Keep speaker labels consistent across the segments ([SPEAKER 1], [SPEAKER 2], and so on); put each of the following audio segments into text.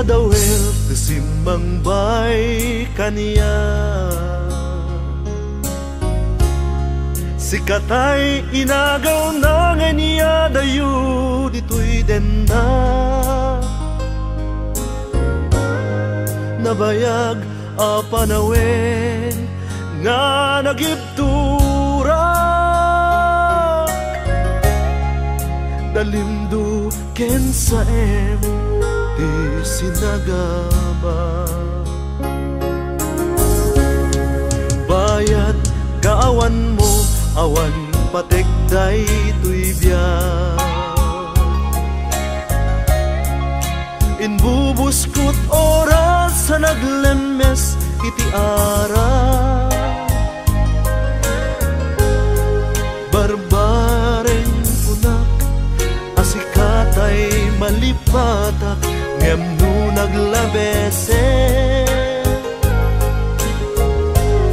[SPEAKER 1] adawel kesimbang bay kaniya. Sikatay inagaw na nga niya dayo dito'y denda. Nabayag a panawen nga nagibtura. Dalimdo ken sa di sinagama. Bayat kaawan mo, awan patekday tuy biyak. Inbubuskot oras sa naglemes iti ara. Barbareng unak asikatay malipatak ngem no naglabese.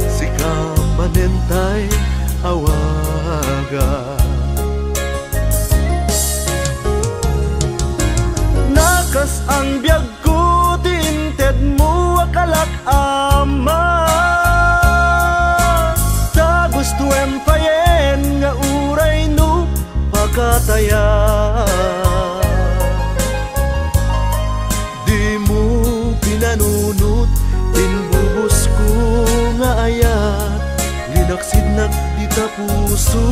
[SPEAKER 1] Sika manentay awaga. Nakas ang biyag ko tinted mo akalak ama. Ta gusto empayen nga uray no pakataya. Di mo pinanunot tinbubos ko nga ayat. Linaksidnak di ta puso.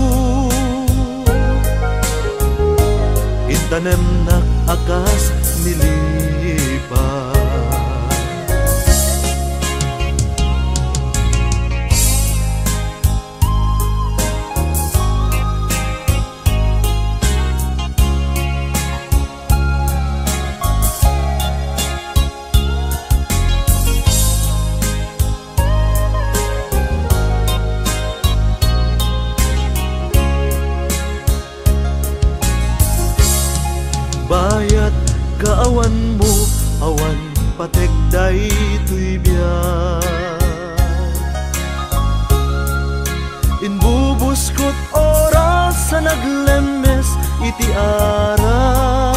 [SPEAKER 1] Intanem nak akas nilipat. Bayat kaawan mo, awan patekday tuy biyak. Inbubuskot oras sa naglemes iti ara.